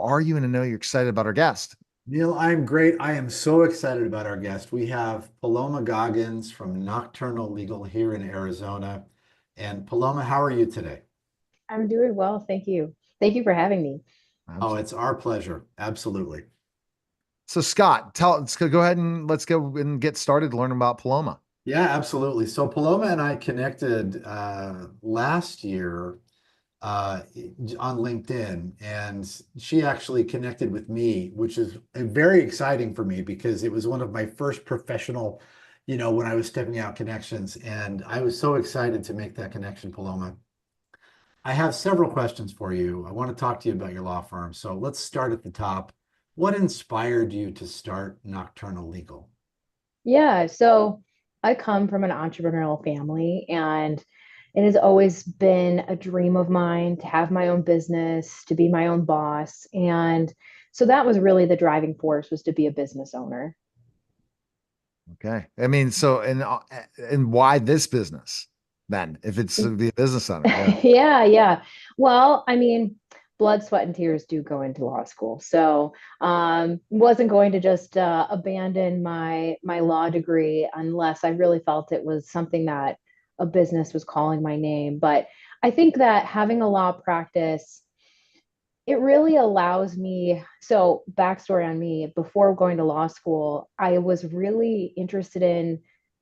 are you? And I know you're excited about our guest. Neil, I'm great. I am so excited about our guest. We have Paloma Goggins from Nocturnal Legal here in Arizona. And Paloma, how are you today? I'm doing well, thank you. Thank you for having me. Oh, it's our pleasure. Absolutely. So Scott, let's go ahead and let's go and get started learning about Paloma. Yeah, absolutely. So Paloma and I connected last year on LinkedIn, and she actually connected with me, which is very exciting for me because it was one of my first professional, when I was stepping out connections, and I was so excited to make that connection, Paloma. I have several questions for you. I want to talk to you about your law firm. So let's start at the top. What inspired you to start Nocturnal Legal? Yeah, so I come from an entrepreneurial family, and it has always been a dream of mine to have my own business, to be my own boss. And so that was really the driving force, was to be a business owner. Okay. I mean, so and why this business then? If it's to be a business owner, yeah. Yeah, yeah. Well, I mean, blood, sweat, and tears do go into law school. So, wasn't going to just abandon my law degree unless I really felt it was something that a business was calling my name. But I think that having a law practice, it really allows me. So, backstory on me, before going to law school, I was really interested in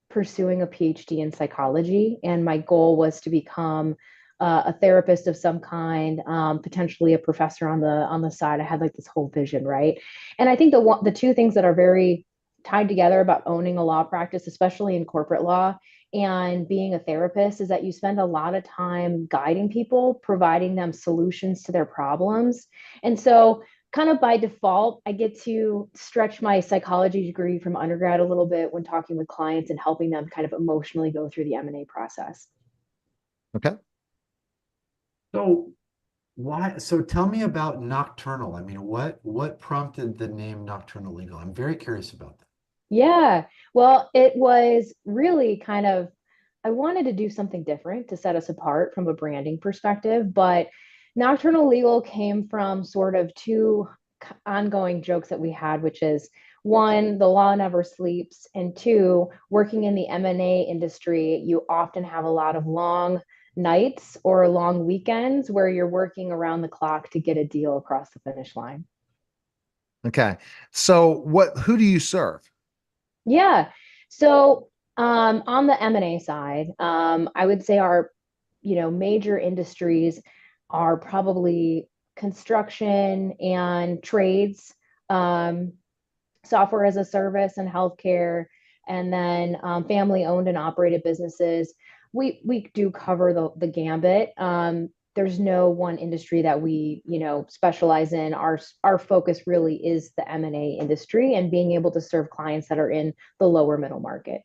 pursuing a PhD in psychology, and my goal was to become a therapist of some kind, potentially a professor on the side. I had like this whole vision, right? And I think the two things that are very tied together about owning a law practice, especially in corporate law, and being a therapist, is that you spend a lot of time guiding people, providing them solutions to their problems. And so, kind of by default, I get to stretch my psychology degree from undergrad a little bit when talking with clients and helping them kind of emotionally go through the M&A process. Okay. So why? So tell me about Nocturnal. I mean, what prompted the name Nocturnal Legal? I'm very curious about that. Yeah. Well, it was really kind of, I wanted to do something different to set us apart from a branding perspective, but Nocturnal Legal came from sort of two ongoing jokes that we had, which is one, the law never sleeps, and two, working in the M&A industry, you often have a lot of long nights or long weekends where you're working around the clock to get a deal across the finish line. Okay. So who do you serve? Yeah. So on the M&A side, I would say our, major industries are probably construction and trades, um, software as a service and healthcare, and then family owned and operated businesses. We do cover the gambit. There's no one industry that we specialize in. Our focus really is the M&A industry and being able to serve clients that are in the lower middle market.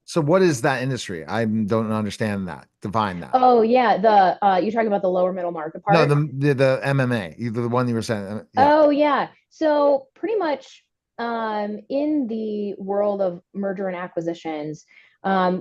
So what is that industry? I don't understand that. Define that. Oh yeah, the you're talking about the lower middle market No, part. the MMA, either the one you were saying. Yeah. Oh yeah. So pretty much in the world of merger and acquisitions,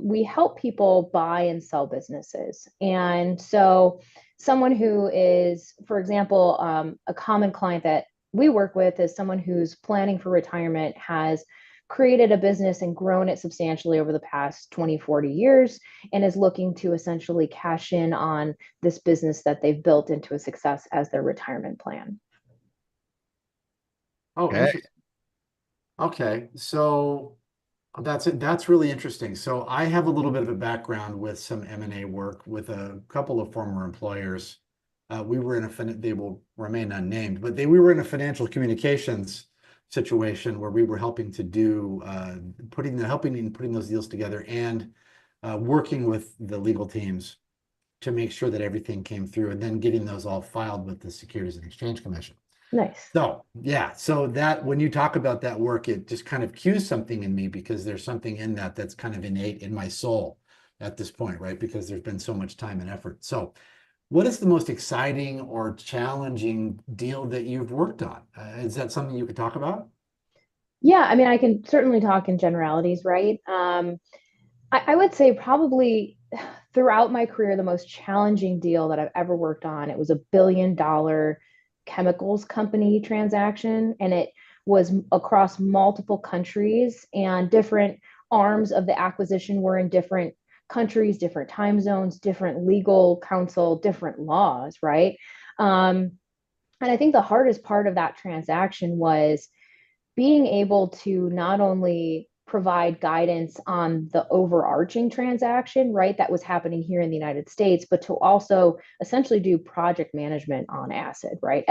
we help people buy and sell businesses. And so someone who is, for example, a common client that we work with is someone who's planning for retirement, has created a business and grown it substantially over the past 20, 40 years, and is looking to essentially cash in on this business that they've built into a success as their retirement plan. Oh, Okay. interesting. Okay, so that's it. That's really interesting. So I have a little bit of a background with some M&A work with a couple of former employers. We were in they will remain unnamed, but we were in a financial communications situation where we were helping to do helping in putting those deals together and working with the legal teams to make sure that everything came through and then getting those all filed with the Securities and Exchange Commission. Nice. So, yeah, so that when you talk about that work, it just kind of cues something in me because there's something in that that's kind of innate in my soul at this point, right? Because there's been so much time and effort. So, what is the most exciting or challenging deal that you've worked on? Is that something you could talk about? Yeah, I mean, I can certainly talk in generalities, right? I would say probably throughout my career, the most challenging deal that I've ever worked on, it was $1 billion chemicals company transaction, and it was across multiple countries, and different arms of the acquisition were in different countries, different time zones, different legal counsel, different laws, right? And I think the hardest part of that transaction was being able to not only provide guidance on the overarching transaction, right, that was happening here in the United States, but to also essentially do project management on acid, right?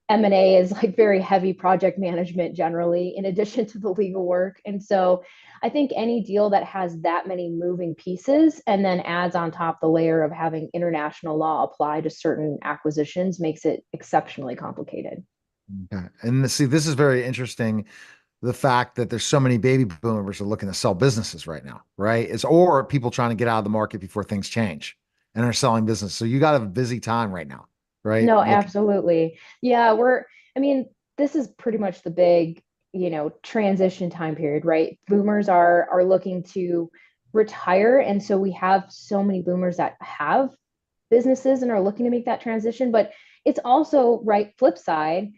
M&A is like very heavy project management generally, in addition to the legal work. And so I think any deal that has that many moving pieces and then adds on top the layer of having international law apply to certain acquisitions makes it exceptionally complicated. Okay. And see, this is very interesting. The fact that there's so many baby boomers are looking to sell businesses right now, right? It's or people trying to get out of the market before things change and are selling business. So you got a busy time right now, right? No, Looking. absolutely. Yeah, I mean, this is pretty much the big, transition time period, right? Boomers are looking to retire. And so we have so many boomers that have businesses and are looking to make that transition. But it's also, right, flip side,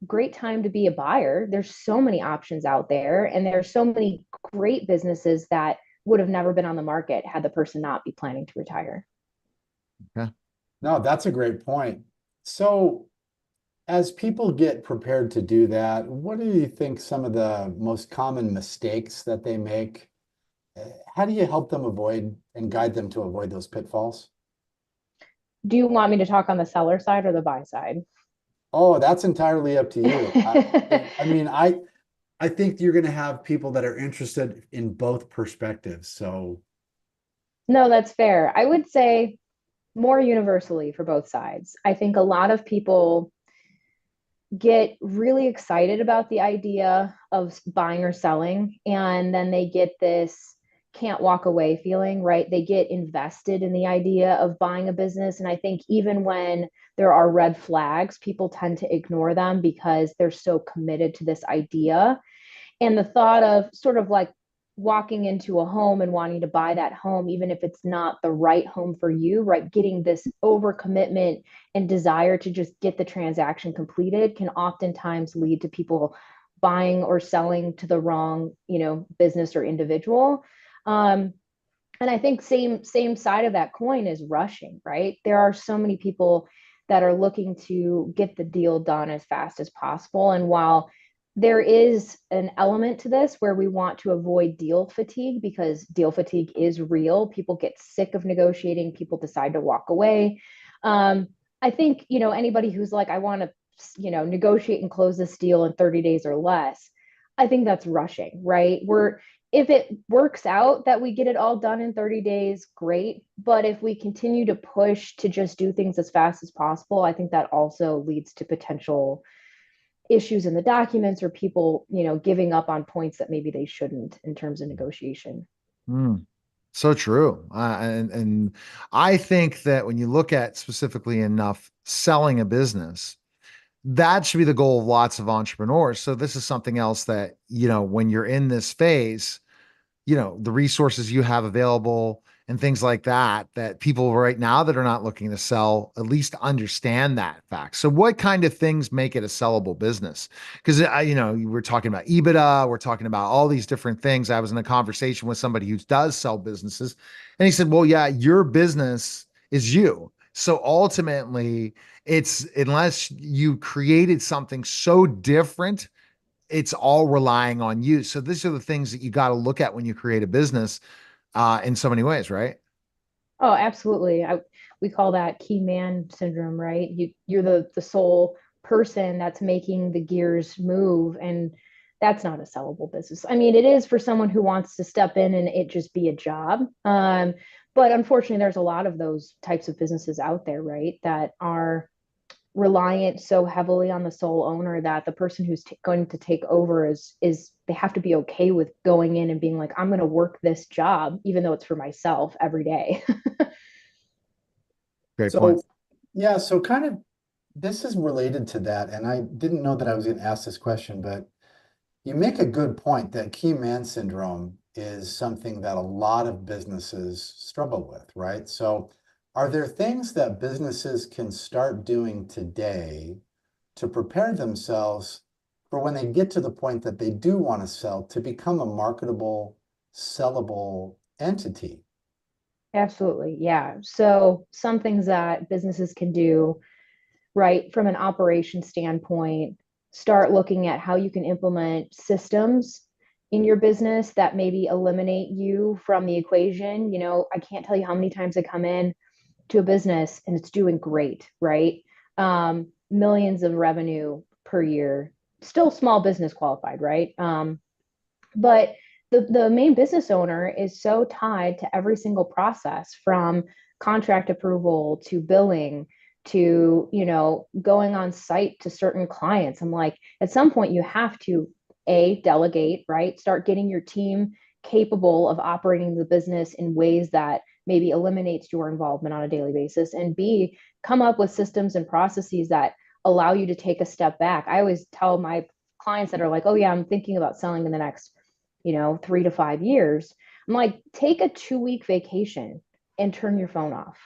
great time to be a buyer. There's so many options out there, and there's so many great businesses that would have never been on the market had the person not be planning to retire. Okay. No, that's a great point. So as people get prepared to do that, what do you think some of the most common mistakes that they make? How do you help them avoid and guide them to avoid those pitfalls? Do you want me to talk on the seller side or the buy side? Oh, that's entirely up to you. I mean, I think you're going to have people that are interested in both perspectives. So, No, that's fair. I would say more universally for both sides. I think a lot of people get really excited about the idea of buying or selling, and then they get this can't walk away feeling, right? They get invested in the idea of buying a business. And I think even when there are red flags, people tend to ignore them because they're so committed to this idea. And the thought of sort of like walking into a home and wanting to buy that home, even if it's not the right home for you, right? Getting this overcommitment and desire to just get the transaction completed can oftentimes lead to people buying or selling to the wrong, business or individual. Um, and I think same side of that coin is rushing, right? There are so many people that are looking to get the deal done as fast as possible. And while there is an element to this where we want to avoid deal fatigue, because deal fatigue is real. People get sick of negotiating, people decide to walk away. I think, anybody who's like, I want to, negotiate and close this deal in 30 days or less, I think that's rushing, right? If it works out that we get it all done in 30 days, great. But if we continue to push to just do things as fast as possible, I think that also leads to potential issues in the documents or people, giving up on points that maybe they shouldn't in terms of negotiation. Mm, so true. And I think that when you look at specifically enough selling a business, that should be the goal of lots of entrepreneurs. So this is something else that, when you're in this phase, the resources you have available and things like that, that people right now that are not looking to sell at least understand that fact. So what kind of things make it a sellable business? Because we're talking about EBITDA, we're talking about all these different things. I was in a conversation with somebody who does sell businesses, and he said, well, yeah, your business is you. So ultimately, it's unless you created something so different, it's all relying on you. So these are the things that you got to look at when you create a business in so many ways, right? Oh, absolutely. We call that key man syndrome, right? You're the sole person that's making the gears move, and that's not a sellable business. I mean, it is for someone who wants to step in and it just be a job. But unfortunately, there's a lot of those types of businesses out there, right? That are reliant so heavily on the sole owner that the person who's going to take over is they have to be okay with going in and being like, I'm going to work this job even though it's for myself every day. Great point. so yeah, so kind of this is related to that. And I didn't know that I was going to ask this question, but you make a good point that key man syndrome is something that a lot of businesses struggle with, right? So Are there things that businesses can start doing today to prepare themselves for when they get to the point that they do want to sell to become a marketable, sellable entity? Absolutely. Yeah. So some things that businesses can do, right, from an operation standpoint, start looking at how you can implement systems in your business that maybe eliminate you from the equation. I can't tell you how many times I come in to a business and it's doing great, right? Millions of revenue per year, still small business qualified, right? But the main business owner is so tied to every single process from contract approval to billing to going on site to certain clients. I'm like, at some point you have to delegate, right, start getting your team capable of operating the business in ways that maybe eliminates your involvement on a daily basis, and b, come up with systems and processes that allow you to take a step back. I always tell my clients that are like, oh yeah, I'm thinking about selling in the next 3 to 5 years. I'm like, take a 2 week vacation and turn your phone off.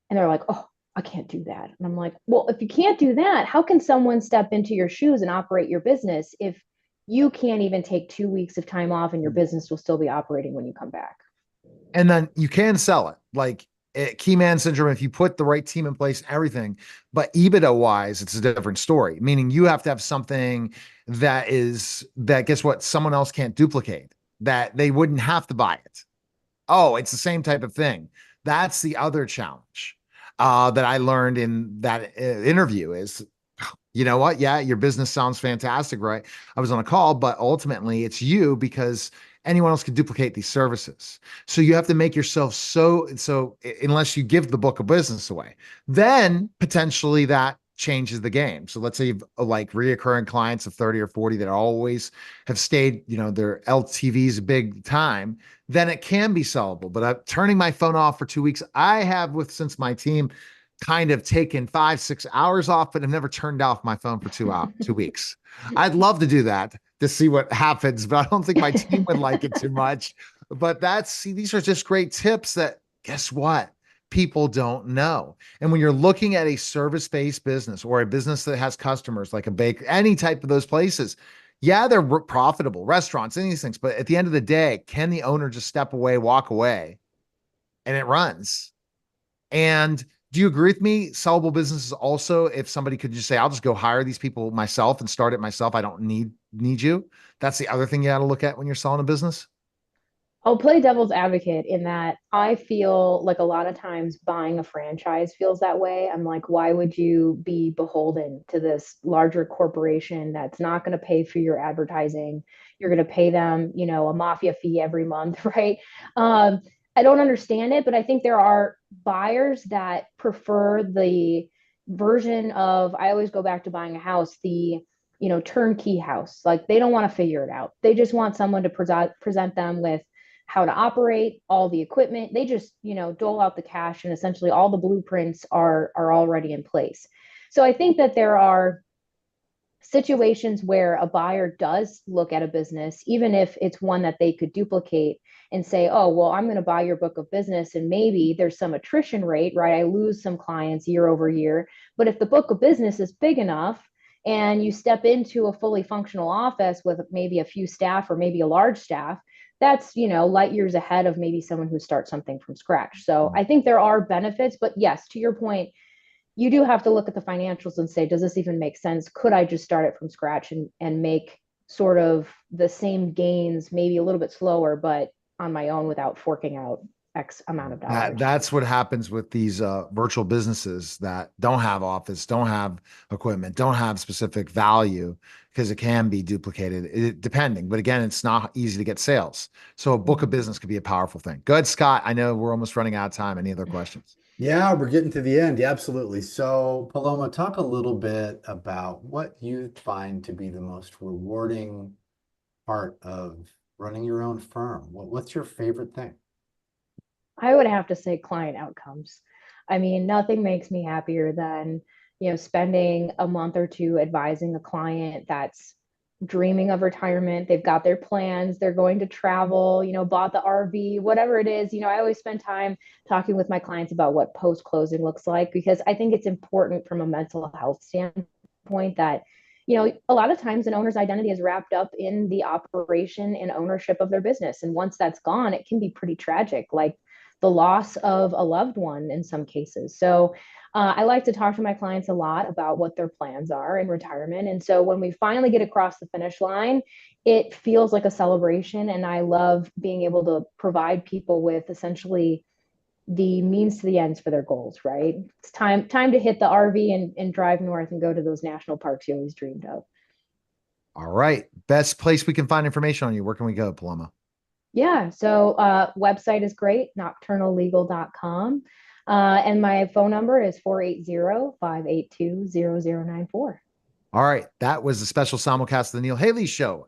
And they're like, oh, I can't do that. And I'm like, well, if you can't do that, how can someone step into your shoes and operate your business if you can't even take 2 weeks of time off and your business will still be operating when you come back? And then you can sell it like key man syndrome if you put the right team in place, everything. But EBITDA wise, it's a different story, meaning you have to have something that guess what? Someone else can't duplicate, that they wouldn't have to buy it. Oh, it's the same type of thing. That's the other challenge that I learned in that interview is, you know what? Yeah, your business sounds fantastic, right? I was on a call, but ultimately it's you because anyone else can duplicate these services. So you have to make yourself so unless you give the book of business away, then potentially that changes the game. So let's say you've like reoccurring clients of 30 or 40 that always have stayed, their LTVs big time, then it can be sellable. But I'm turning my phone off for 2 weeks. I have since my team kind of taken 5, 6 hours off, but I've never turned off my phone for 2 weeks. I'd love to do that to see what happens, but I don't think my team would like it too much. But these are just great tips that guess what? People don't know. And when you're looking at a service-based business or a business that has customers like a bake, any type of those places, yeah, they're profitable, restaurants, any of these things. But at the end of the day, can the owner just step away, walk away, and it runs? And do you agree with me? Sellable businesses also, if somebody could just say, I'll just go hire these people myself and start it myself. I don't need you. That's the other thing you got to look at when you're selling a business. I'll play devil's advocate in that I feel like a lot of times buying a franchise feels that way. I'm like, why would you be beholden to this larger corporation that's not going to pay for your advertising? You're going to pay them, a mafia fee every month, right? Um, I don't understand it, but I think there are buyers that prefer the version of, I always go back to buying a house, the turnkey house. Like they don't want to figure it out. They just want someone to present them with how to operate all the equipment. They just dole out the cash, and essentially all the blueprints are already in place. So I think that there are situations where a buyer does look at a business, even if it's one that they could duplicate, and say, oh, well, I'm going to buy your book of business and maybe there's some attrition rate, right? I lose some clients year over year. But if the book of business is big enough and you step into a fully functional office with maybe a few staff or maybe a large staff, that's light years ahead of maybe someone who starts something from scratch. So I think there are benefits, but yes, to your point, you do have to look at the financials and say, does this even make sense? Could I just start it from scratch and make sort of the same gains, maybe a little bit slower, but on my own without forking out X amount of dollars? That's what happens with these virtual businesses that don't have office, don't have equipment, don't have specific value because it can be duplicated depending. But again, it's not easy to get sales. So a book of business could be a powerful thing. Good, Scott. I know we're almost running out of time. Any other questions? Yeah, we're getting to the end. Yeah, absolutely. So, Paloma, talk a little bit about what you find to be the most rewarding part of running your own firm. What's your favorite thing? I would have to say client outcomes. I mean, nothing makes me happier than, spending a month or two advising a client that's dreaming of retirement. They've got their plans. They're going to travel, bought the RV, whatever it is. I always spend time talking with my clients about what post closing looks like, because I think it's important from a mental health standpoint that, a lot of times an owner's identity is wrapped up in the operation and ownership of their business. And once that's gone, it can be pretty tragic, like the loss of a loved one in some cases. So I like to talk to my clients a lot about what their plans are in retirement. And so when we finally get across the finish line, it feels like a celebration. And I love being able to provide people with essentially the means to the ends for their goals, right? It's time to hit the RV and drive north and go to those national parks you always dreamed of. All right. Best place we can find information on you. Where can we go, Paloma? Yeah, so website is great, nocturnallegal.com. And my phone number is 480-582-0094. All right. That was the special simulcast of the Neil Haley Show.